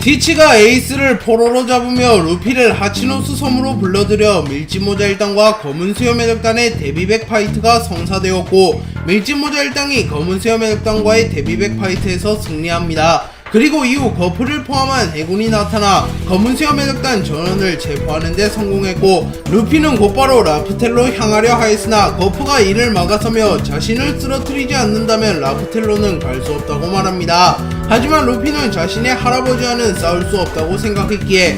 티치가 에이스를 포로로 잡으며 루피를 하치노스 섬으로 불러들여 밀짚모자 일당과 검은수염 해적단의 데뷔백 파이트가 성사되었고, 밀짚모자 일당이 검은수염 해적단과의 데뷔백 파이트에서 승리합니다. 그리고 이후 거프를 포함한 해군이 나타나 검은수염 해적단 전원을 체포하는 데 성공했고, 루피는 곧바로 라프텔로 향하려 하였으나 거프가 이를 막아서며 자신을 쓰러뜨리지 않는다면 라프텔로는 갈 수 없다고 말합니다. 하지만 루피는 자신의 할아버지와는 싸울 수 없다고 생각했기에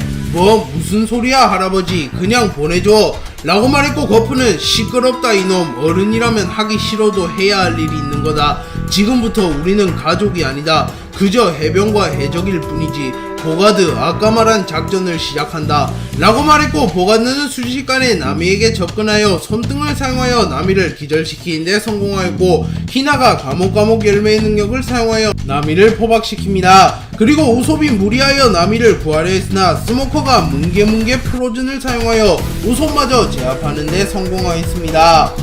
무슨 소리야 할아버지, 그냥 보내줘 라고 말했고, 거프는 시끄럽다 이놈, 어른이라면 하기 싫어도 해야 할 일이 있는 거다. 지금부터 우리는 가족이 아니다. 그저 해병과 해적일 뿐이지. 보가드, 아까 말한 작전을 시작한다 라고 말했고, 보가드는 순식간에 나미에게 접근하여 손등을 사용하여 나미를 기절시키는 데 성공하였고, 히나가 감옥 열매의 능력을 사용하여 나미를 포박시킵니다. 그리고 우솝이 무리하여 나미를 구하려 했으나 스모커가 뭉게뭉게 프로즌을 사용하여 우솝마저 제압하는 데 성공하였습니다.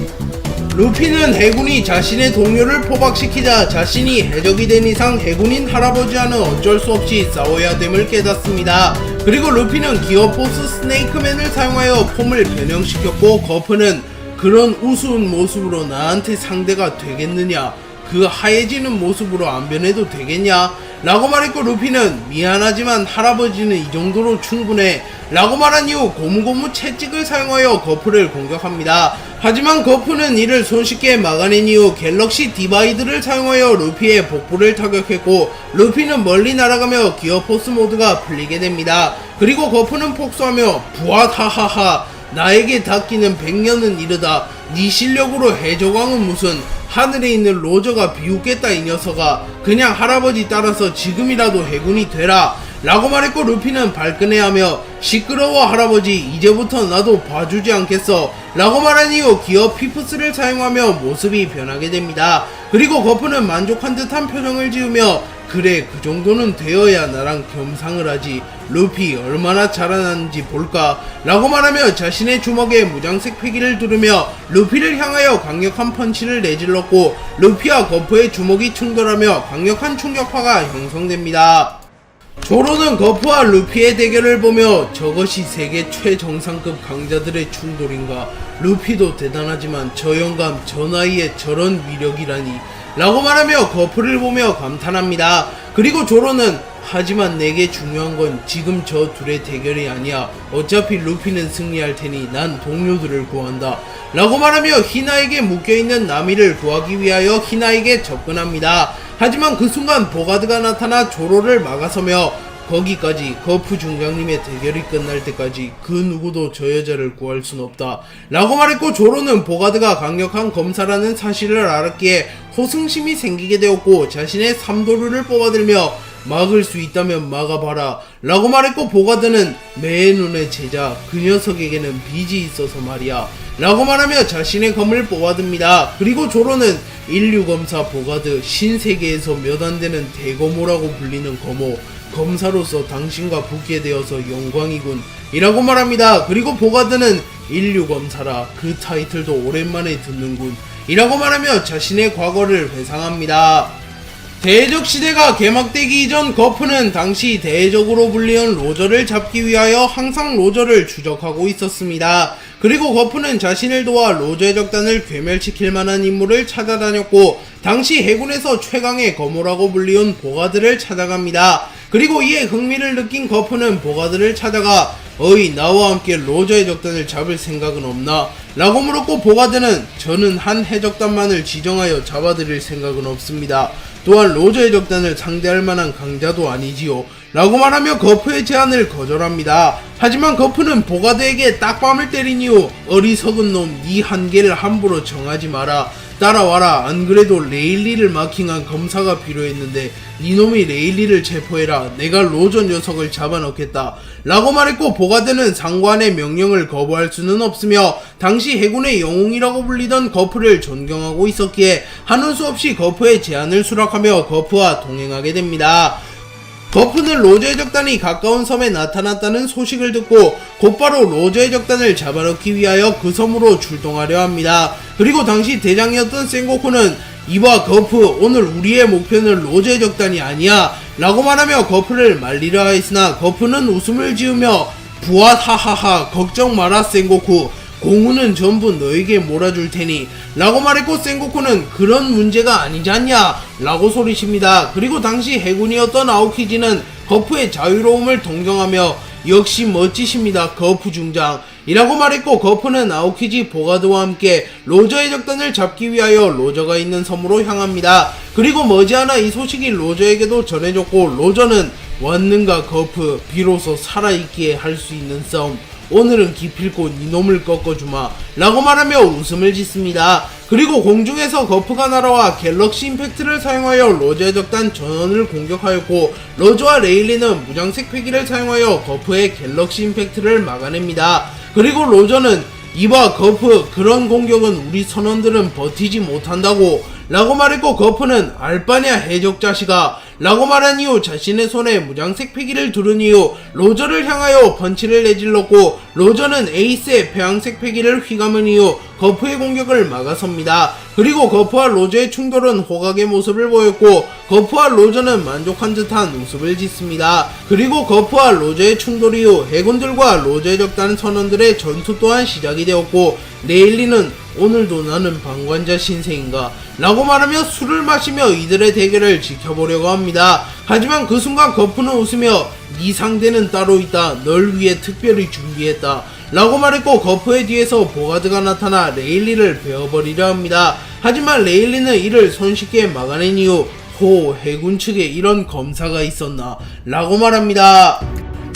루피는 해군이 자신의 동료를 포박시키자 자신이 해적이 된 이상 해군인 할아버지와는 어쩔 수 없이 싸워야 됨을 깨닫습니다. 그리고 루피는 기어 포스 스네이크맨을 사용하여 폼을 변형시켰고, 거프는 그런 우스운 모습으로 나한테 상대가 되겠느냐, 그 하얘지는 모습으로 안 변해도 되겠냐 라고 말했고, 루피는 미안하지만 할아버지는 이 정도로 충분해 라고 말한 이후 고무고무 채찍을 사용하여 거프를 공격합니다. 하지만 거프는 이를 손쉽게 막아낸 이후 갤럭시 디바이드를 사용하여 루피의 복부를 타격했고, 루피는 멀리 날아가며 기어포스 모드가 풀리게 됩니다. 그리고 거프는 폭소하며 부앗하하하, 나에게 닿기는 100년은 이르다. 네 실력으로 해적왕은 무슨, 하늘에 있는 로저가 비웃겠다 이 녀석아. 그냥 할아버지 따라서 지금이라도 해군이 되라 라고 말했고, 루피는 발끈해하며 시끄러워 할아버지, 이제부터 나도 봐주지 않겠어 라고 말한 이후 기어 피프스를 사용하며 모습이 변하게 됩니다. 그리고 거프는 만족한 듯한 표정을 지으며 그래, 그 정도는 되어야 나랑 겸상을 하지. 루피 얼마나 자라나는지 볼까 라고 말하며 자신의 주먹에 무장색 패기를 두르며 루피를 향하여 강력한 펀치를 내질렀고, 루피와 거프의 주먹이 충돌하며 강력한 충격파가 형성됩니다. 조로는 거프와 루피의 대결을 보며 저것이 세계 최정상급 강자들의 충돌인가, 루피도 대단하지만 저 영감 저 나이에 저런 위력이라니 라고 말하며 거프를 보며 감탄합니다. 그리고 조로는 하지만 내게 중요한 건 지금 저 둘의 대결이 아니야. 어차피 루피는 승리할 테니 난 동료들을 구한다 라고 말하며 히나에게 묶여있는 나미를 구하기 위하여 히나에게 접근합니다. 하지만 그 순간 보가드가 나타나 조로를 막아서며 거기까지, 거프 중장님의 대결이 끝날 때까지 그 누구도 저 여자를 구할 순 없다 라고 말했고, 조로는 보가드가 강력한 검사라는 사실을 알았기에 호승심이 생기게 되었고, 자신의 삼도류를 뽑아들며 막을 수 있다면 막아봐라 라고 말했고, 보가드는 매의 눈의 제자, 그 녀석에게는 빚이 있어서 말이야 라고 말하며 자신의 검을 뽑아듭니다. 그리고 조로는 인류검사 보가드, 신세계에서 몇 안되는 대검호라고 불리는 검호, 검사로서 당신과 붙게 되어서 영광이군 이라고 말합니다. 그리고 보가드는 인류검사라, 그 타이틀도 오랜만에 듣는군 이라고 말하며 자신의 과거를 회상합니다. 대해적 시대가 개막되기 이전 거프는 당시 대해적으로 불리는 로저를 잡기 위하여 항상 로저를 추적하고 있었습니다. 그리고 거프는 자신을 도와 로저 해적단을 괴멸시킬 만한 인물을 찾아다녔고, 당시 해군에서 최강의 검호라고 불리운 보가드를 찾아갑니다. 그리고 이에 흥미를 느낀 거프는 보가드를 찾아가 어이, 나와 함께 로저 해적단을 잡을 생각은 없나? 라고 물었고, 보가드는 저는 한 해적단만을 지정하여 잡아들일 생각은 없습니다. 또한 로저 해적단을 상대할 만한 강자도 아니지요 라고 말하며 거프의 제안을 거절합니다. 하지만 거프는 보가드에게 딱밤을 때린 이후 어리석은 놈, 네 한계를 함부로 정하지 마라, 따라와라. 안 그래도 레일리를 마킹한 검사가 필요했는데 니놈이 레일리를 체포해라. 내가 로저 녀석을 잡아넣겠다 라고 말했고, 보가드는 상관의 명령을 거부할 수는 없으며 당시 해군의 영웅이라고 불리던 거프를 존경하고 있었기에 하는 수 없이 거프의 제안을 수락하며 거프와 동행하게 됩니다. 거프는 로저 해적단이 가까운 섬에 나타났다는 소식을 듣고 곧바로 로저 해적단을 잡아넣기 위하여 그 섬으로 출동하려 합니다. 그리고 당시 대장이었던 센고쿠는 이봐 거프, 오늘 우리의 목표는 로저의 적단이 아니야 라고 말하며 거프를 말리려 하였으나 거프는 웃음을 지으며 부하하하하 걱정 마라 센고쿠, 공우는 전부 너에게 몰아줄 테니 라고 말했고, 센고쿠는 그런 문제가 아니지 않냐 라고 소리칩니다. 그리고 당시 해군이었던 아오키지는 거프의 자유로움을 동경하며 역시 멋지십니다 거프 중장 이라고 말했고, 거프는 아오키지 보가드와 함께 로저의 적단을 잡기 위하여 로저가 있는 섬으로 향합니다. 그리고 머지않아 이 소식이 로저에게도 전해졌고, 로저는 왔는가 거프, 비로소 살아있기에 할 수 있는 싸움, 오늘은 기필코 이놈을 꺾어주마 라고 말하며 웃음을 짓습니다. 그리고 공중에서 거프가 날아와 갤럭시 임팩트를 사용하여 로저의 적단 전원을 공격하였고, 로저와 레일리는 무장색 패기를 사용하여 거프의 갤럭시 임팩트를 막아냅니다. 그리고 로저는 이봐 거프, 그런 공격은 우리 선원들은 버티지 못한다고 라고 말했고, 거프는 알바냐 해적자식아 라고 말한 이후 자신의 손에 무장색 패기를 두른 이후 로저를 향하여 펀치를 내질렀고, 로저는 에이스의 배황색 패기를 휘감은 이후 거프의 공격을 막아섭니다. 그리고 거프와 로저의 충돌은 호각의 모습을 보였고, 거프와 로저는 만족한 듯한 웃음을 짓습니다. 그리고 거프와 로저의 충돌 이후 해군들과 로저의 적단 선원들의 전투 또한 시작이 되었고, 레일리는 오늘도 나는 방관자 신세인가 라고 말하며 술을 마시며 이들의 대결을 지켜보려고 합니다. 하지만 그 순간 거프는 웃으며 네 상대는 따로 있다, 널 위해 특별히 준비했다 라고 말했고, 거프의 뒤에서 보가드가 나타나 레일리를 베어버리려 합니다. 하지만 레일리는 이를 손쉽게 막아낸 이후 호, 해군 측에 이런 검사가 있었나 라고 말합니다.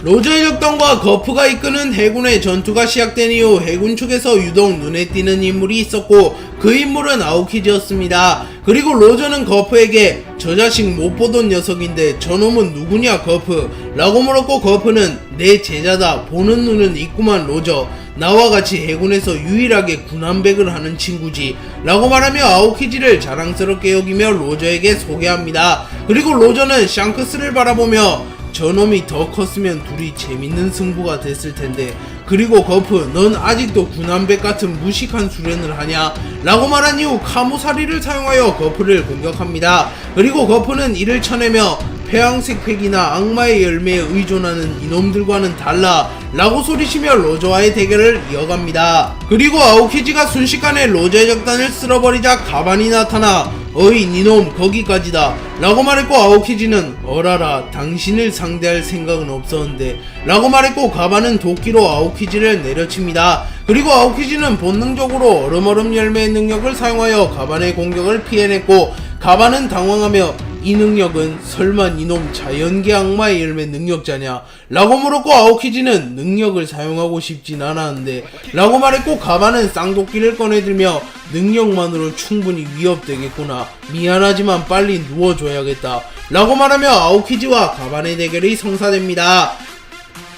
로저의 적단과 거프가 이끄는 해군의 전투가 시작된 이후 해군 측에서 유독 눈에 띄는 인물이 있었고, 그 인물은 아오키지였습니다. 그리고 로저는 거프에게 저 자식 못 보던 녀석인데 저놈은 누구냐 거프 라고 물었고, 거프는 내 제자다, 보는 눈은 있구만 로저, 나와 같이 해군에서 유일하게 군함백을 하는 친구지 라고 말하며 아오키지를 자랑스럽게 여기며 로저에게 소개합니다. 그리고 로저는 샹크스를 바라보며 저놈이 더 컸으면 둘이 재밌는 승부가 됐을 텐데, 그리고 거프, 넌 아직도 군함백 같은 무식한 수련을 하냐 라고 말한 이후 카모사리를 사용하여 거프를 공격합니다. 그리고 거프는 이를 쳐내며 폐왕색 팩이나 악마의 열매에 의존하는 이놈들과는 달라 라고 소리치며 로저와의 대결을 이어갑니다. 그리고 아오키지가 순식간에 로저의 적단을 쓸어버리자 가반이 나타나 어이 니놈 거기까지다 라고 말했고, 아오키지는 어라라 당신을 상대할 생각은 없었는데 라고 말했고, 가반은 도끼로 아오키지를 내려칩니다. 그리고 아오키지는 본능적으로 얼음얼음 열매의 능력을 사용하여 가반의 공격을 피해냈고, 가반은 당황하며 이 능력은 설마 이놈 자연계 악마의 열매 능력자냐 라고 물었고, 아오키지는 능력을 사용하고 싶진 않았는데 라고 말했고, 가반은 쌍도끼를 꺼내들며 능력만으로 충분히 위협되겠구나, 미안하지만 빨리 누워줘야겠다 라고 말하며 아오키지와 가반의 대결이 성사됩니다.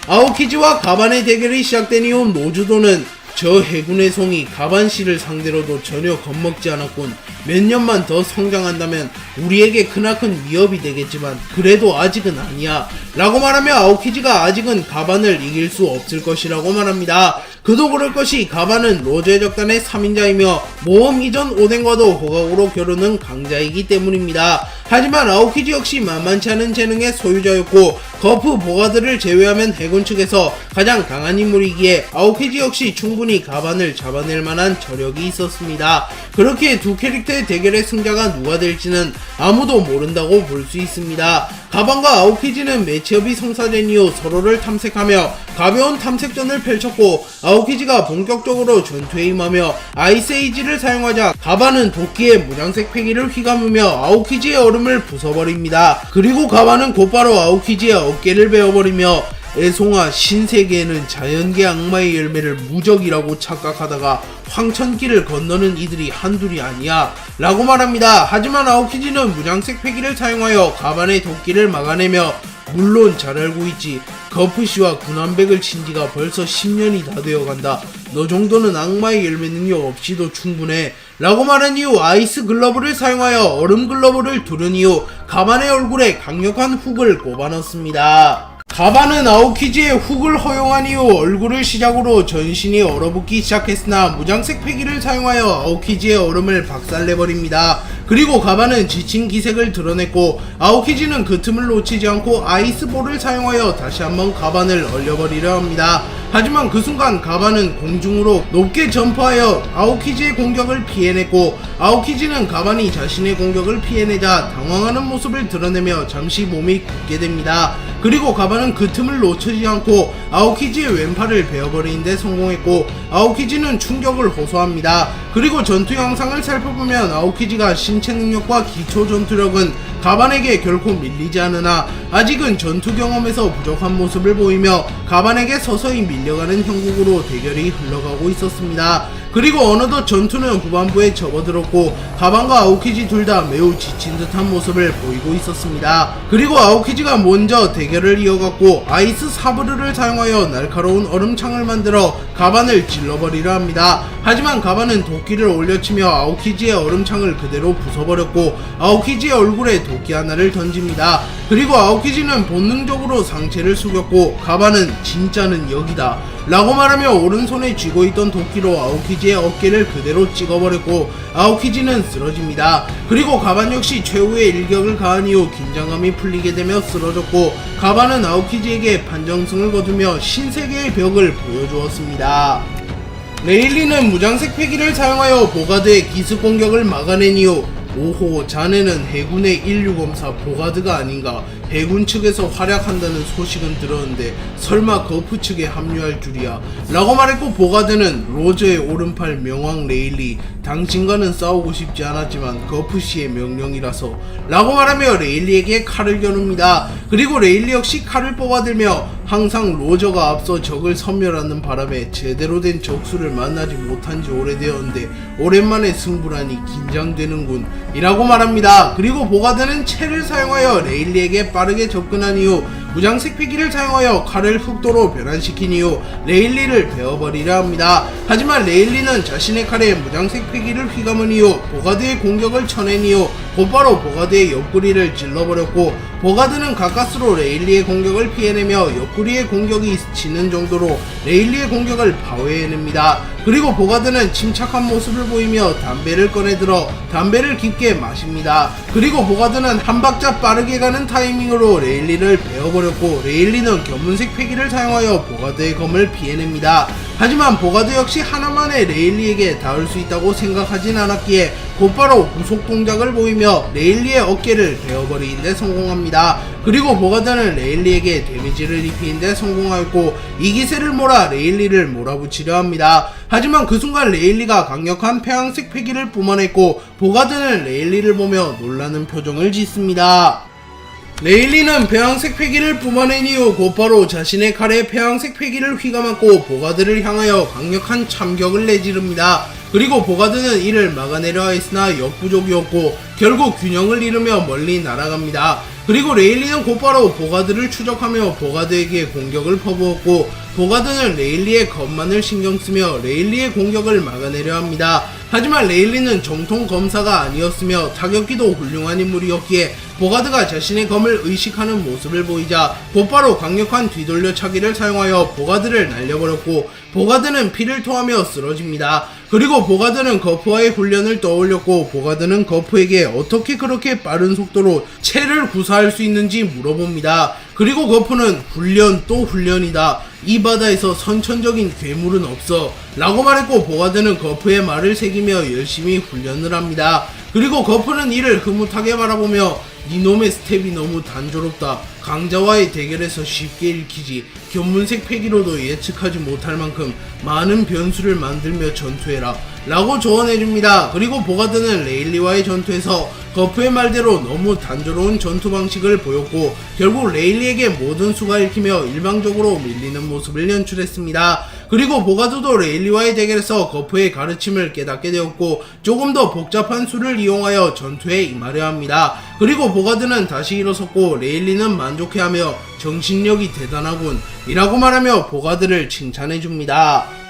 아오키지와 가반의 대결이 시작된 이후 노주도는 저 해군의 송이 가반씨를 상대로도 전혀 겁먹지 않았군. 몇 년만 더 성장한다면 우리에게 크나큰 위협이 되겠지만 그래도 아직은 아니야 라고 말하며 아오키지가 아직은 가반을 이길 수 없을 것이라고 말합니다. 그도 그럴 것이 가반은 로저의 적단의 3인자이며 모험 이전 오덴과도 호각으로 겨루는 강자이기 때문입니다. 하지만 아오키지 역시 만만치 않은 재능의 소유자였고, 거프 보가드를 제외하면 해군 측에서 가장 강한 인물이기에 아오키지 역시 충분히 가반을 잡아낼 만한 저력이 있었습니다. 그렇게 두 캐릭터의 대결의 승자가 누가 될지는 아무도 모른다고 볼 수 있습니다. 가반과 아오키지는 매치업이 성사된 이후 서로를 탐색하며 가벼운 탐색전을 펼쳤고, 아오키지가 본격적으로 전투에 임하며 아이스에이지를 사용하자 가반은 도끼에 무장색 패기를 휘감으며 아오키지의 얼음을 부숴버립니다. 그리고 가반은 곧바로 아오키지의 어깨를 베어버리며 애송아, 신세계에는 자연계 악마의 열매를 무적이라고 착각하다가 황천길을 건너는 이들이 한둘이 아니야 라고 말합니다. 하지만 아오키지는 무장색 패기를 사용하여 가반의 도끼를 막아내며 물론 잘 알고 있지, 거프씨와 군함백을 친지가 벌써 10년이 다 되어간다. 너 정도는 악마의 열매 능력 없이도 충분해 라고 말한 이후 아이스 글러브를 사용하여 얼음 글러브를 두른 이후 가반의 얼굴에 강력한 훅을 꼽아넣습니다. 가반은 아오키지의 훅을 허용한 이후 얼굴을 시작으로 전신이 얼어붙기 시작했으나 무장색 패기를 사용하여 아오키지의 얼음을 박살내버립니다. 그리고 가바는 지친 기색을 드러냈고 아오키지는 그 틈을 놓치지 않고 아이스볼을 사용하여 다시 한번 가반을 얼려버리려 합니다. 하지만 그 순간 가반은 공중으로 높게 점프하여 아오키지의 공격을 피해냈고 아오키지는 가반이 자신의 공격을 피해내자 당황하는 모습을 드러내며 잠시 몸이 굳게 됩니다. 그리고 가반은 그 틈을 놓치지 않고 아오키지의 왼팔을 베어버리는 데 성공했고 아오키지는 충격을 호소합니다. 그리고 전투 영상을 살펴보면 아오키지가 신체 능력과 기초 전투력은 가반에게 결코 밀리지 않으나 아직은 전투 경험에서 부족한 모습을 보이며 가반에게 서서히 밀려가는 형국으로 대결이 흘러가고 있었습니다. 그리고 어느덧 전투는 후반부에 접어들었고 가반과 아오키지 둘 다 매우 지친 듯한 모습을 보이고 있었습니다. 그리고 아오키지가 먼저 대결을 이어갔고 아이스 사브르를 사용하여 날카로운 얼음창을 만들어 가반을 찔러버리려 합니다. 하지만 가반은 도끼를 올려치며 아오키지의 얼음창을 그대로 부숴버렸고 아오키지의 얼굴에 도끼 하나를 던집니다. 그리고 아오키지는 본능적으로 상체를 숙였고 가반은 진짜는 여기다 라고 말하며 오른손에 쥐고 있던 도끼로 아오키지의 어깨를 그대로 찍어버렸고 아오키지는 쓰러집니다. 그리고 가반 역시 최후의 일격을 가한 이후 긴장감이 풀리게 되며 쓰러졌고 가반은 아오키지에게 판정승을 거두며 신세계의 벽을 보여주었습니다. 레일리는 무장색 패기를 사용하여 보가드의 기습 공격을 막아낸 이후 오호, 자네는 해군의 인류검사 보가드가 아닌가. 해군 측에서 활약한다는 소식은 들었는데 설마 거프 측에 합류할 줄이야 라고 말했고 보가드는 로저의 오른팔 명왕 레일리, 당신과는 싸우고 싶지 않았지만 거프씨의 명령이라서 라고 말하며 레일리에게 칼을 겨눕니다. 그리고 레일리 역시 칼을 뽑아들며 항상 로저가 앞서 적을 섬멸하는 바람에 제대로 된 적수를 만나지 못한 지 오래되었는데 오랜만에 승부라니 긴장되는군 이라고 말합니다. 그리고 보가드는 채를 사용하여 레일리에게 빠르게 접근한 이후 무장색 패기를 사용하여 칼을 흑도로 변환시킨 이후 레일리를 베어버리려 합니다. 하지만 레일리는 자신의 칼에 무장색 패기를 휘감은 이후 보가드의 공격을 쳐낸 이후 곧바로 보가드의 옆구리를 찔러버렸고 보가드는 가까스로 레일리의 공격을 피해내며 옆구리의 공격이 지는 정도로 레일리의 공격을 방어해냅니다. 그리고 보가드는 침착한 모습을 보이며 담배를 꺼내들어 담배를 깊게 마십니다. 그리고 보가드는 한 박자 빠르게 가는 타이밍으로 레일리를 베어버렸고 레일리는 견문색 패기를 사용하여 보가드의 검을 피해냅니다. 하지만 보가드 역시 하나만의 레일리에게 닿을 수 있다고 생각하진 않았기에 곧바로 후속 동작을 보이며 레일리의 어깨를 베어버리는 데 성공합니다. 그리고 보가드는 레일리에게 데미지를 입히는 데 성공하였고 이 기세를 몰아 레일리를 몰아붙이려 합니다. 하지만 그 순간 레일리가 강력한 폐왕색 패기를 뿜어냈고 보가드는 레일리를 보며 놀라는 표정을 짓습니다. 레일리는 폐왕색 패기를 뿜어낸 이후 곧바로 자신의 칼에 폐왕색 패기를 휘감았고 보가드를 향하여 강력한 참격을 내지릅니다. 그리고 보가드는 이를 막아내려 했으나 역부족이었고 결국 균형을 잃으며 멀리 날아갑니다. 그리고 레일리는 곧바로 보가드를 추적하며 보가드에게 공격을 퍼부었고 보가드는 레일리의 검만을 신경쓰며 레일리의 공격을 막아내려 합니다. 하지만 레일리는 정통 검사가 아니었으며 타격기도 훌륭한 인물이었기에 보가드가 자신의 검을 의식하는 모습을 보이자 곧바로 강력한 뒤돌려차기를 사용하여 보가드를 날려버렸고 보가드는 피를 토하며 쓰러집니다. 그리고 보가드는 거프와의 훈련을 떠올렸고 보가드는 거프에게 어떻게 그렇게 빠른 속도로 채를 구사할 수 있는지 물어봅니다. 그리고 거프는 훈련 또 훈련이다. 이 바다에서 선천적인 괴물은 없어 라고 말했고 보가드는 거프의 말을 새기며 열심히 훈련을 합니다. 그리고 거프는 이를 흐뭇하게 바라보며 이놈의 스텝이 너무 단조롭다. 강자와의 대결에서 쉽게 읽히지. 견문색 패기로도 예측하지 못할 만큼 많은 변수를 만들며 전투해라 라고 조언해줍니다. 그리고 보가드는 레일리와의 전투에서 거프의 말대로 너무 단조로운 전투 방식을 보였고 결국 레일리에게 모든 수가 읽히며 일방적으로 밀리는 모습을 연출했습니다. 그리고 보가드도 레일리와의 대결에서 거프의 가르침을 깨닫게 되었고 조금 더 복잡한 수를 이용하여 전투에 임하려 합니다. 그리고 보가드는 다시 일어섰고 레일리는 만족해하며 정신력이 대단하군 이라고 말하며 보가드를 칭찬해줍니다.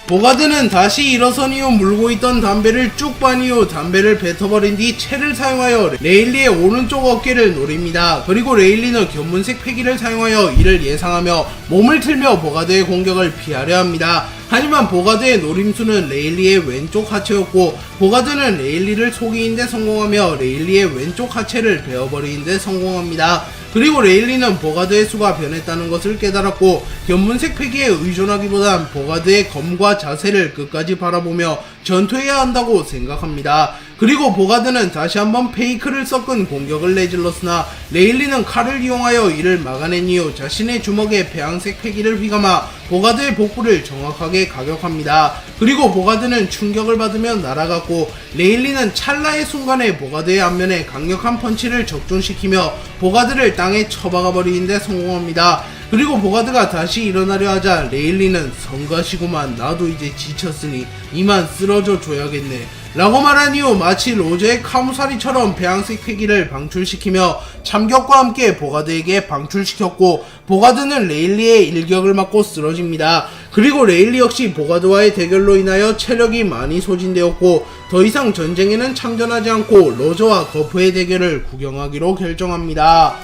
보가드는 다시 일어선 이후 물고 있던 담배를 쭉 빤 이후 담배를 뱉어버린 뒤 채를 사용하여 레일리의 오른쪽 어깨를 노립니다. 그리고 레일리는 견문색 패기를 사용하여 이를 예상하며 몸을 틀며 보가드의 공격을 피하려 합니다. 하지만 보가드의 노림수는 레일리의 왼쪽 하체였고 보가드는 레일리를 속이는데 성공하며 레일리의 왼쪽 하체를 베어버리는데 성공합니다. 그리고 레일리는 보가드의 수가 변했다는 것을 깨달았고 견문색 패기에 의존하기보단 보가드의 검과 자세를 끝까지 바라보며 전투해야 한다고 생각합니다. 그리고 보가드는 다시 한번 페이크를 섞은 공격을 내질렀으나 레일리는 칼을 이용하여 이를 막아낸 이후 자신의 주먹에 배양색 패기를 휘감아 보가드의 복부를 정확하게 가격합니다. 그리고 보가드는 충격을 받으며 날아갔고 레일리는 찰나의 순간에 보가드의 앞면에 강력한 펀치를 적중시키며 보가드를 땅에 처박아 버리는데 성공합니다. 그리고 보가드가 다시 일어나려 하자 레일리는 성가시구만, 나도 이제 지쳤으니 이만 쓰러져 줘야겠네 라고 말한 이후 마치 로저의 카무사리처럼 배양색 패기를 방출시키며 참격과 함께 보가드에게 방출시켰고 보가드는 레일리의 일격을 맞고 쓰러집니다. 그리고 레일리 역시 보가드와의 대결로 인하여 체력이 많이 소진되었고 더 이상 전쟁에는 참전하지 않고 로저와 거프의 대결을 구경하기로 결정합니다.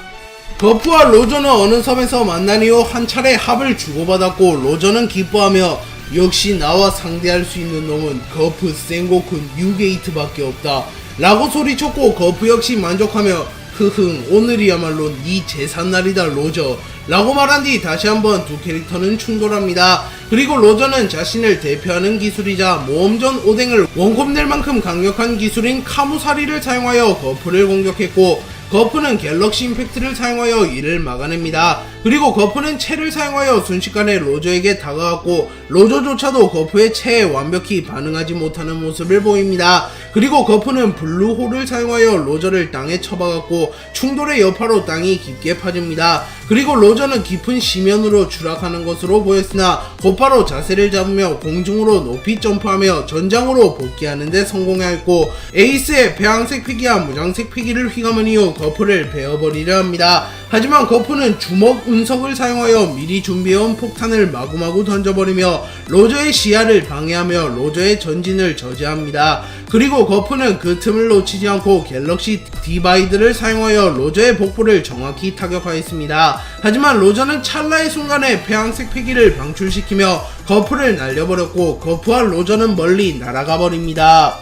거프와 로저는 어느 섬에서 만난 이후 한 차례 합을 주고받았고 로저는 기뻐하며 역시 나와 상대할 수 있는 놈은 거프, 생고쿤, 뉴게이트밖에 없다 라고 소리쳤고 거프 역시 만족하며 흐흥 오늘이야말로 네 제삿날이다 로저 라고 말한 뒤 다시 한번 두 캐릭터는 충돌합니다. 그리고 로저는 자신을 대표하는 기술이자 모험전 오뎅을 원콤 낼 만큼 강력한 기술인 카무사리를 사용하여 거프를 공격했고 거프는 갤럭시 임팩트를 사용하여 이를 막아냅니다. 그리고 거프는 채를 사용하여 순식간에 로저에게 다가갔고 로저조차도 거프의 채에 완벽히 반응하지 못하는 모습을 보입니다. 그리고 거프는 블루홀을 사용하여 로저를 땅에 쳐박았고 충돌의 여파로 땅이 깊게 파집니다. 그리고 로저는 깊은 심연으로 추락하는 것으로 보였으나 곧바로 자세를 잡으며 공중으로 높이 점프하며 전장으로 복귀하는 데 성공하였고 에이스의 배양색 패기와 무장색 패기를 휘감은 이후 거프를 베어버리려 합니다. 하지만 거프는 주먹 운석을 사용하여 미리 준비해온 폭탄을 마구마구 던져버리며 로저의 시야를 방해하며 로저의 전진을 저지합니다. 그리고 거프는 그 틈을 놓치지 않고 갤럭시 디바이드를 사용하여 로저의 복부를 정확히 타격하였습니다. 하지만 로저는 찰나의 순간에 폐양색 패기를 방출시키며 거프를 날려버렸고 거프와 로저는 멀리 날아가 버립니다.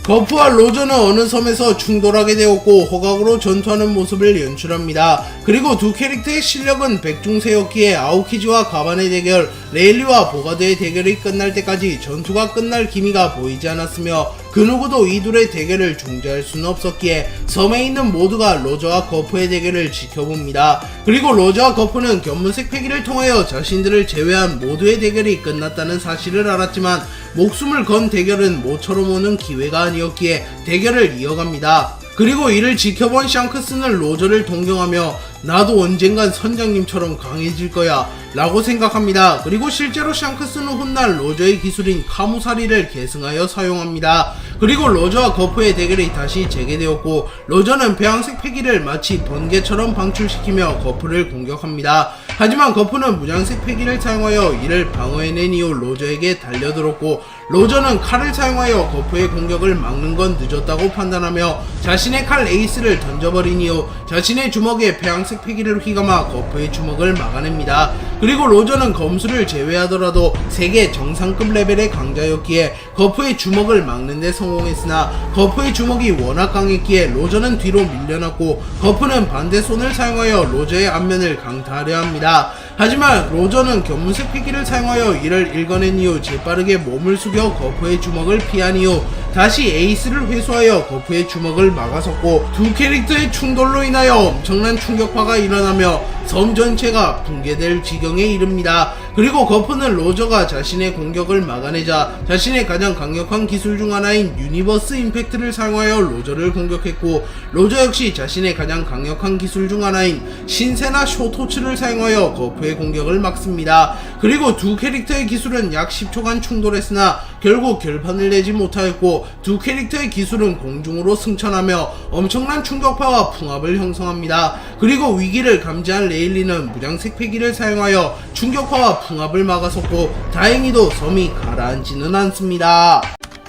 거프와 로저는 어느 섬에서 충돌하게 되었고 호각으로 전투하는 모습을 연출합니다. 그리고 두 캐릭터의 실력은 백중세였기에 아오키지와 가반의 대결, 레일리와 보가드의 대결이 끝날 때까지 전투가 끝날 기미가 보이지 않았으며 그 누구도 이 둘의 대결을 중지할 수는 없었기에 섬에 있는 모두가 로저와 거프의 대결을 지켜봅니다. 그리고 로저와 거프는 견문색 패기를 통하여 자신들을 제외한 모두의 대결이 끝났다는 사실을 알았지만 목숨을 건 대결은 모처럼 오는 기회가 아니었기에 대결을 이어갑니다. 그리고 이를 지켜본 샹크스는 로저를 동경하며 나도 언젠간 선장님처럼 강해질 거야 라고 생각합니다. 그리고 실제로 샹크스는 훗날 로저의 기술인 카무사리를 계승하여 사용합니다. 그리고 로저와 거프의 대결이 다시 재개되었고 로저는 배양색 패기를 마치 번개처럼 방출시키며 거프를 공격합니다. 하지만 거프는 무장색 패기를 사용하여 이를 방어해낸 이후 로저에게 달려들었고 로저는 칼을 사용하여 거프의 공격을 막는 건 늦었다고 판단하며 자신의 칼 에이스를 던져버린 이후 자신의 주먹에 배양색 패기를 휘감아 거프의 주먹을 막아냅니다. 그리고 로저는 검수를 제외하더라도 세계 정상급 레벨의 강자였기에 거프의 주먹을 막는 데 성공했으나 거프의 주먹이 워낙 강했기에 로저는 뒤로 밀려났고 거프는 반대 손을 사용하여 로저의 앞면을 강타하려 합니다. 하지만 로저는 견문색 패기를 사용하여 이를 읽어낸 이후 재빠르게 몸을 숙여 거프의 주먹을 피한 이후 다시 에이스를 회수하여 거프의 주먹을 막아섰고 두 캐릭터의 충돌로 인하여 엄청난 충격파가 일어나며 섬 전체가 붕괴될 지경에 이릅니다. 그리고 거프는 로저가 자신의 공격을 막아내자 자신의 가장 강력한 기술 중 하나인 유니버스 임팩트를 사용하여 로저를 공격했고 로저 역시 자신의 가장 강력한 기술 중 하나인 신세나 쇼토츠를 사용하여 거프의 거푸의 공격을 막습니다. 그리고 두 캐릭터의 기술은 약 10초간 충돌했으나 결국 결판을 내지 못하였고, 두 캐릭터의 기술은 공중으로 승천하며 엄청난 충격파와 풍압을 형성합니다. 그리고 위기를 감지한 레일리는 무장색 패기를 사용하여 충격파와 풍압을 막아섰고, 다행히도 섬이 가라앉지는 않습니다.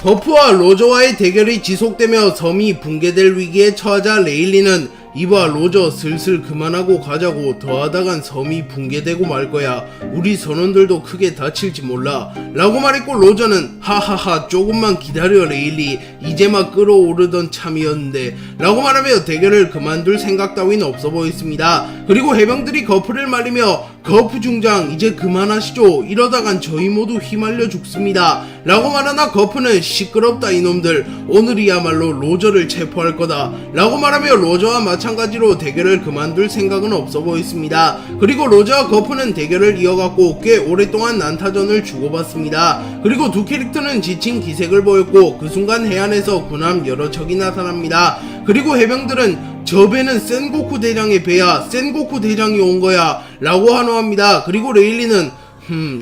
거푸와 로저와의 대결이 지속되며 섬이 붕괴될 위기에 처하자 레일리는 이봐 로저, 슬슬 그만하고 가자고. 더하다간 섬이 붕괴되고 말거야. 우리 선원들도 크게 다칠지 몰라 라고 말했고, 로저는 하하하 조금만 기다려 레일리, 이제 막 끌어오르던 참이었는데 라고 말하며 대결을 그만둘 생각 따윈 없어 보였습니다. 그리고 해병들이 거푸를 말리며 거푸 중장 이제 그만하시죠, 이러다간 저희 모두 휘말려 죽습니다 라고 말하나 거푸는 시끄럽다 이놈들, 오늘이야말로 로저를 체포할 거다 라고 말하며 로저와 마찬가지로 대결을 그만둘 생각은 없어 보였습니다. 그리고 로저와 거푸는 대결을 이어갔고 꽤 오랫동안 난타전을 주고받습니다. 그리고 두 캐릭터는 지친 기색을 보였고, 그 순간 해안에서 군함 여러 척이 나타납니다. 그리고 해병들은 저 배는 센고쿠 대장의 배야, 센고쿠 대장이 온 거야 라고 환호합니다. 그리고 레일리는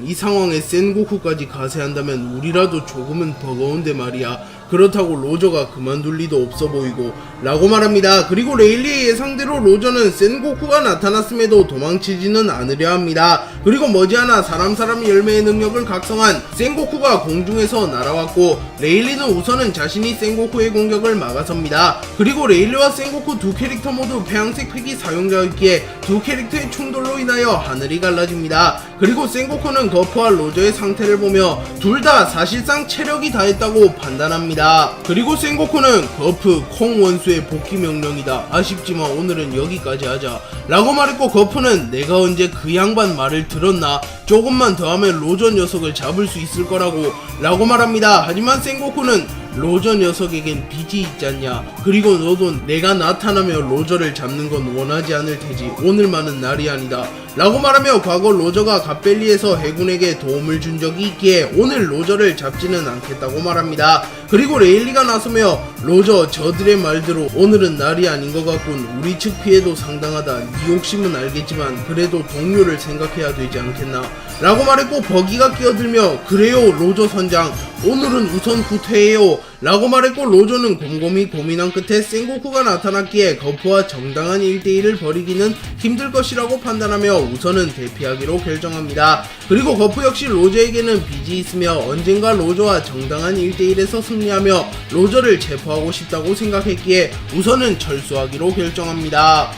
이 상황에 센고쿠까지 가세한다면 우리라도 조금은 버거운데 말이야. 그렇다고 로저가 그만둘 리도 없어 보이고 라고 말합니다. 그리고 레일리의 예상대로 로저는 센고쿠가 나타났음에도 도망치지는 않으려 합니다. 그리고 머지않아 사람 열매의 능력을 각성한 센고쿠가 공중에서 날아왔고, 레일리는 우선은 자신이 센고쿠의 공격을 막아섭니다. 그리고 레일리와 센고쿠 두 캐릭터 모두 폐양색 패기 사용자였기에 두 캐릭터의 충돌로 인하여 하늘이 갈라집니다. 그리고 센고쿠는 거푸와 로저의 상태를 보며 둘 다 사실상 체력이 다했다고 판단합니다. 그리고 센고쿠는 거푸 콩 원수의 복귀 명령이다, 아쉽지만 오늘은 여기까지 하자 라고 말했고, 거푸는 내가 언제 그 양반 말을 들었나, 조금만 더 하면 로저 녀석을 잡을 수 있을 거라고 라고 말합니다. 하지만 센고쿠는 로저 녀석에겐 빚이 있잖냐, 그리고 너도 내가 나타나며 로저를 잡는 건 원하지 않을 테지, 오늘만은 날이 아니다 라고 말하며 과거 로저가 갓벨리에서 해군에게 도움을 준 적이 있기에 오늘 로저를 잡지는 않겠다고 말합니다. 그리고 레일리가 나서며 로저, 저들의 말대로 오늘은 날이 아닌 것 같군, 우리 측 피해도 상당하다, 네 욕심은 알겠지만 그래도 동료를 생각해야 되지 않겠나 라고 말했고, 버기가 끼어들며 그래요 로저 선장, 오늘은 우선 후퇴해요 라고 말했고, 로저는 곰곰이 고민한 끝에 센고쿠가 나타났기에 거푸와 정당한 1대1을 벌이기는 힘들 것이라고 판단하며 우선은 대피하기로 결정합니다. 그리고 거푸 역시 로저에게는 빚이 있으며 언젠가 로저와 정당한 1대1에서 승리하며 로저를 체포하고 싶다고 생각했기에 우선은 철수하기로 결정합니다.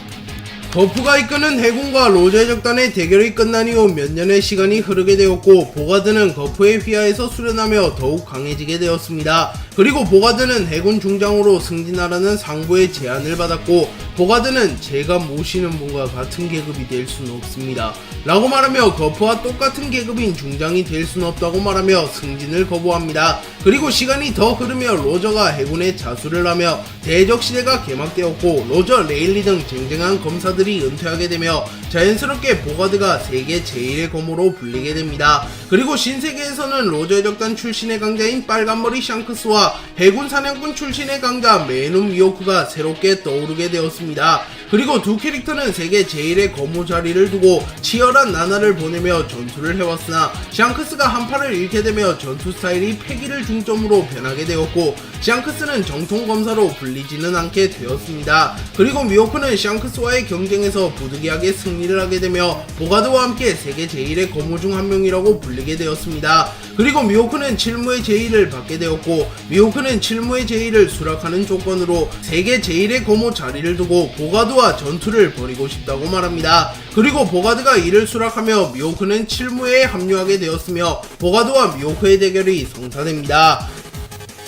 거푸가 이끄는 해군과 로저의 적단의 대결이 끝난 이후 몇 년의 시간이 흐르게 되었고, 보가드는 거푸의 휘하에서 수련하며 더욱 강해지게 되었습니다. 그리고 보가드는 해군 중장으로 승진하라는 상부의 제안을 받았고, 보가드는 제가 모시는 분과 같은 계급이 될 수는 없습니다 라고 말하며 거푸와 똑같은 계급인 중장이 될 수는 없다고 말하며 승진을 거부합니다. 그리고 시간이 더 흐르며 로저가 해군에 자수를 하며 대적시대가 개막되었고, 로저, 레일리 등 쟁쟁한 검사들이 은퇴하게 되며 자연스럽게 보가드가 세계 제1의 검으로 불리게 됩니다. 그리고 신세계에서는 로저의 적단 출신의 강자인 빨간머리 샹크스와 해군 사냥꾼 출신의 강자 메눈 미호크가 새롭게 떠오르게 되었습니다. 그리고 두 캐릭터는 세계 제1의 검우 자리를 두고 치열한 나날을 보내며 전투를 해왔으나 샹크스가 한 팔을 잃게 되며 전투 스타일이 패기를 중점으로 변하게 되었고, 샹크스는 정통 검사로 불리지는 않게 되었습니다. 그리고 미호크는 샹크스와의 경쟁에서 부득이하게 승리를 하게 되며 보가드와 함께 세계 제1의 검우 중 한 명이라고 불리게 되었습니다. 그리고 미호크는 칠무의 제의를 받게 되었고, 미호크는 칠무의 제의를 수락하는 조건으로 세계 제1의 검우 자리를 두고 보가드와 전투를 벌이고 싶다고 말합니다. 그리고 보가드가 이를 수락하며 미호크는 칠무에 합류하게 되었으며 보가드와 미호크의 대결이 성사됩니다.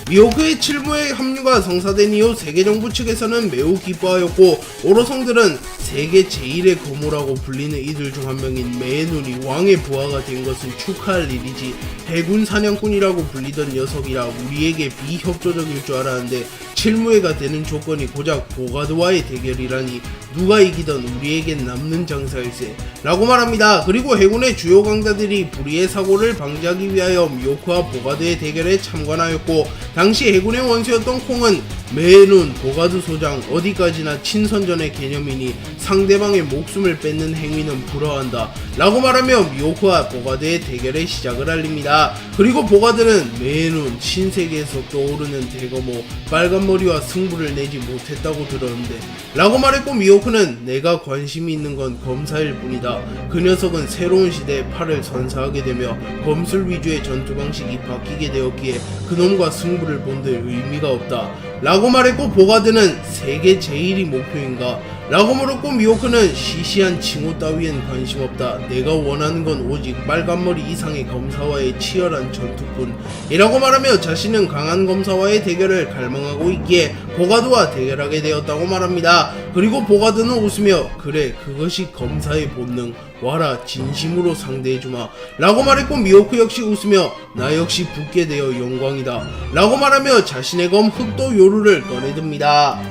미호크의 칠무의 합류가 성사된 이후 세계정부 측에서는 매우 기뻐하였고, 오로성들은 세계 제1의 거무라고 불리는 이들 중 한 명인 메눈이 왕의 부하가 된 것은 축하할 일이지, 해군 사냥꾼이라고 불리던 녀석이라 우리에게 비협조적일 줄 알았는데 칠무회가 되는 조건이 고작 보가드와의 대결이라니 누가 이기던 우리에겐 남는 장사일세 라고 말합니다. 그리고 해군의 주요 강자들이 불의의 사고를 방지하기 위하여 미호크와 보가드의 대결에 참관하였고, 당시 해군의 원수였던 콩은 매눈 보가드 소장 어디까지나 친선전의 개념이니 상대방의 목숨을 뺏는 행위는 불허한다 라고 말하며 미호크와 보가드의 대결의 시작을 알립니다. 그리고 보가드는 매눈 신세계에서 떠오르는 대거모 빨간머리와 승부를 내지 못했다고 들었는데 라고 말했고, 미호크는 내가 관심이 있는 건 검사일 뿐이다. 그 녀석은 새로운 시대의 팔을 선사하게 되며 검술 위주의 전투 방식이 바뀌게 되었기에 그놈과 승부를 본들 의미가 없다 라고 말했고, 보가드는 세계 제일이 목표인가? 라고 물었고, 미호크는 시시한 칭호 따위엔 관심 없다. 내가 원하는 건 오직 빨간머리 이상의 검사와의 치열한 전투뿐 이라고 말하며 자신은 강한 검사와의 대결을 갈망하고 있기에 보가드와 대결하게 되었다고 말합니다. 그리고 보가드는 웃으며 그래 그것이 검사의 본능, 와라 진심으로 상대해주마 라고 말했고, 미호크 역시 웃으며 나 역시 붙게 되어 영광이다 라고 말하며 자신의 검 흑도 요루를 꺼내듭니다.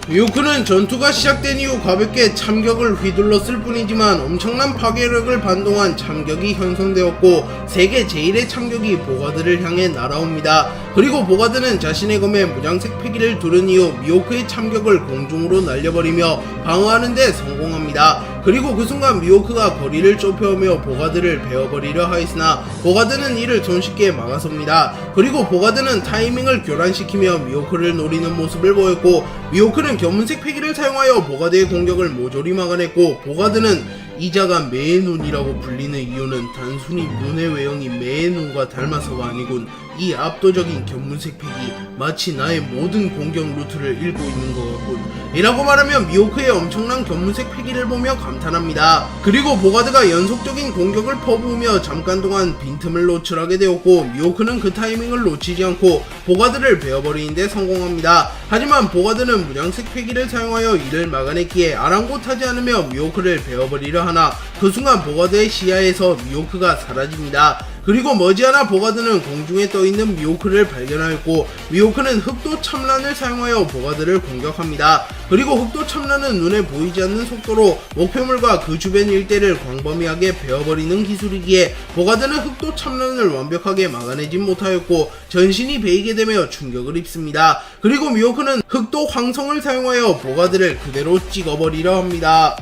미호크는 전투가 시작된 이후 가볍게 참격을 휘둘렀을 뿐이지만 엄청난 파괴력을 반동한 참격이 형성되었고, 세계 제1의 참격이 보가드를 향해 날아옵니다. 그리고 보가드는 자신의 검에 무장색 패기를 두른 이후 미호크의 참격을 공중으로 날려버리며 방어하는 데 성공합니다. 그리고 그 순간 미호크가 거리를 좁혀오며 보가드를 베어버리려 하였으나 보가드는 이를 손쉽게 막아섭니다. 그리고 보가드는 타이밍을 교란시키며 미호크를 노리는 모습을 보였고, 미호크는 견문색 패기를 사용하여 보가드의 공격을 모조리 막아냈고, 보가드는 이자가 매의 눈이라고 불리는 이유는 단순히 눈의 외형이 매의 눈과 닮아서가 아니군. 이 압도적인 견문색 패기 마치 나의 모든 공격 루트를 읽고 있는 것 같군 이라고 말하며 미호크의 엄청난 견문색 패기를 보며 감탄합니다. 그리고 보가드가 연속적인 공격을 퍼부으며 잠깐 동안 빈틈을 노출하게 되었고, 미호크는 그 타이밍을 놓치지 않고 보가드를 베어버리는 데 성공합니다. 하지만 보가드는 무장색 패기를 사용하여 이를 막아냈기에 아랑곳하지 않으며 미호크를 베어버리려 하나 그 순간 보가드의 시야에서 미호크가 사라집니다. 그리고 머지않아 보가드는 공중에 떠있는 미호크를 발견하였고, 미호크는 흑도 참란을 사용하여 보가드를 공격합니다. 그리고 흑도 참란은 눈에 보이지 않는 속도로 목표물과 그 주변 일대를 광범위하게 베어버리는 기술이기에 보가드는 흑도 참란을 완벽하게 막아내지 못하였고 전신이 베이게 되며 충격을 입습니다. 그리고 미호크는 흑도 황성을 사용하여 보가드를 그대로 찍어버리려 합니다.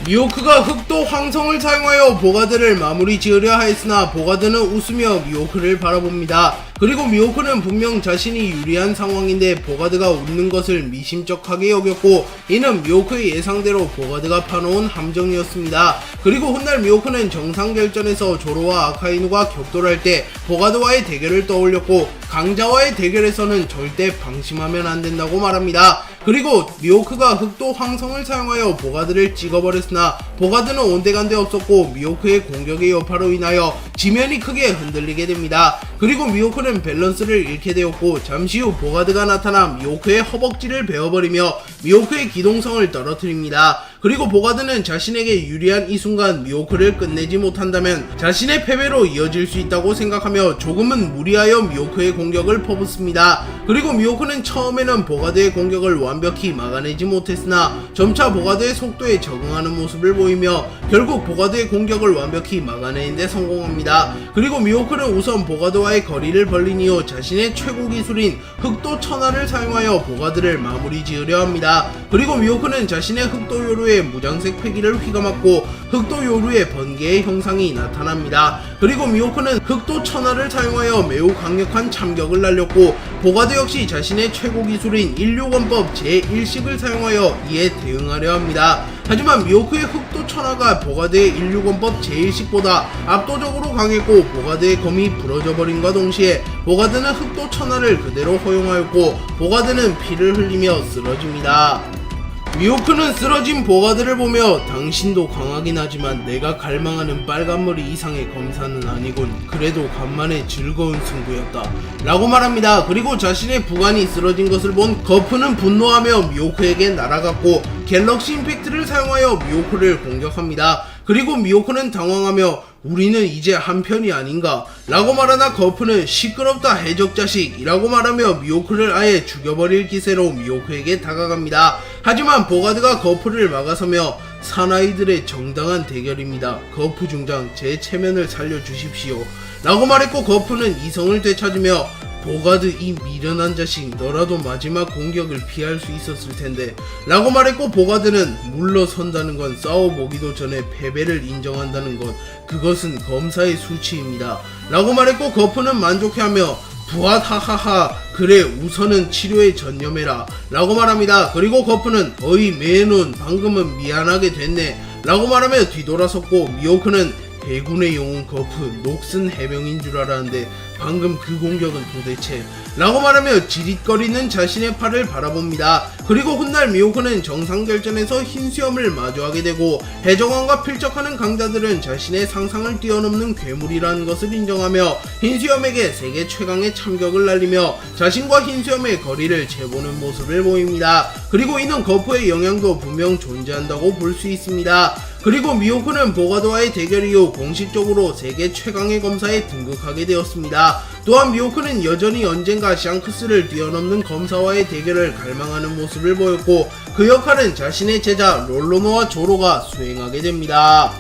미호크가 흑도 황성을 사용하여 보가드를 마무리 지으려 하였으나 보가드는 웃으며 미호크를 바라봅니다. 그리고 미호크는 분명 자신이 유리한 상황인데 보가드가 웃는 것을 미심쩍하게 여겼고, 이는 미호크의 예상대로 보가드가 파놓은 함정이었습니다. 그리고 훗날 미호크는 정상결전에서 조로와 아카이누가 격돌할 때 보가드와의 대결을 떠올렸고, 강자와의 대결에서는 절대 방심하면 안된다고 말합니다. 그리고 미호크가 흑도 황성을 사용하여 보가드를 찍어버렸으나 보가드는 온데간데 없었고 미호크의 공격의 여파로 인하여 지면이 크게 흔들리게 됩니다. 그리고 미호크는 밸런스를 잃게 되었고, 잠시 후 보가드가 나타나 미호크의 허벅지를 베어버리며 미호크의 기동성을 떨어뜨립니다. 그리고 보가드는 자신에게 유리한 이 순간 미호크를 끝내지 못한다면 자신의 패배로 이어질 수 있다고 생각하며 조금은 무리하여 미호크의 공격을 퍼붓습니다. 그리고 미호크는 처음에는 보가드의 공격을 완벽히 막아내지 못했으나 점차 보가드의 속도에 적응하는 모습을 보이며 결국 보가드의 공격을 완벽히 막아내는 데 성공합니다. 그리고 미호크는 우선 보가드와의 거리를 벌린 이후 자신의 최고 기술인 흑도 천하를 사용하여 보가드를 마무리 지으려 합니다. 그리고 미호크는 자신의 흑도 요루의 무장색 패기를 휘감았고 흑도 요루의 번개의 형상이 나타납니다. 그리고 미호크는 흑도 천하를 사용하여 매우 강력한 참격을 날렸고, 보가드 역시 자신의 최고 기술인 인류권법 제1식을 사용하여 이에 대응하려 합니다. 하지만 미호크의 흑도 천하가 보가드의 인류권법 제1식보다 압도적으로 강했고 보가드의 검이 부러져 버림과 동시에 보가드는 흑도 천하를 그대로 허용하였고 보가드는 피를 흘리며 쓰러집니다. 미호크는 쓰러진 보가드를 보며 당신도 강하긴 하지만 내가 갈망하는 빨간머리 이상의 검사는 아니군. 그래도 간만에 즐거운 승부였다 라고 말합니다. 그리고 자신의 부관이 쓰러진 것을 본 거프는 분노하며 미호크에게 날아갔고 갤럭시 임팩트를 사용하여 미호크를 공격합니다. 그리고 미호크는 당황하며 우리는 이제 한편이 아닌가 라고 말하나 거프는 시끄럽다 해적자식 이라고 말하며 미호크를 아예 죽여버릴 기세로 미호크에게 다가갑니다. 하지만 보가드가 거프를 막아서며 사나이들의 정당한 대결입니다. 거프 중장 제 체면을 살려주십시오 라고 말했고 거프는 이성을 되찾으며 보가드 이 미련한 자식 너라도 마지막 공격을 피할 수 있었을 텐데 라고 말했고 보가드는 물러선다는 건 싸워보기도 전에 패배를 인정한다는 것 그것은 검사의 수치입니다 라고 말했고 거프는 만족해하며 부핫하하하 그래 우선은 치료에 전념해라 라고 말합니다. 그리고 거프는 어이 매논 방금은 미안하게 됐네 라고 말하며 뒤돌아섰고 미호크는 해군의 영웅 거프 녹슨 해병인 줄 알았는데 방금 그 공격은 도대체 라고 말하며 지릿거리는 자신의 팔을 바라봅니다. 그리고 훗날 미호크는 정상결전에서 흰수염을 마주하게 되고 해적왕과 필적하는 강자들은 자신의 상상을 뛰어넘는 괴물이라는 것을 인정하며 흰수염에게 세계 최강의 참격을 날리며 자신과 흰수염의 거리를 재보는 모습을 보입니다. 그리고 이는 거프의 영향도 분명 존재한다고 볼 수 있습니다. 그리고 미호크는 보가드와의 대결 이후 공식적으로 세계 최강의 검사에 등극하게 되었습니다. 또한 미호크는 여전히 언젠가 샹크스를 뛰어넘는 검사와의 대결을 갈망하는 모습을 보였고 그 역할은 자신의 제자 롤로노와 조로가 수행하게 됩니다.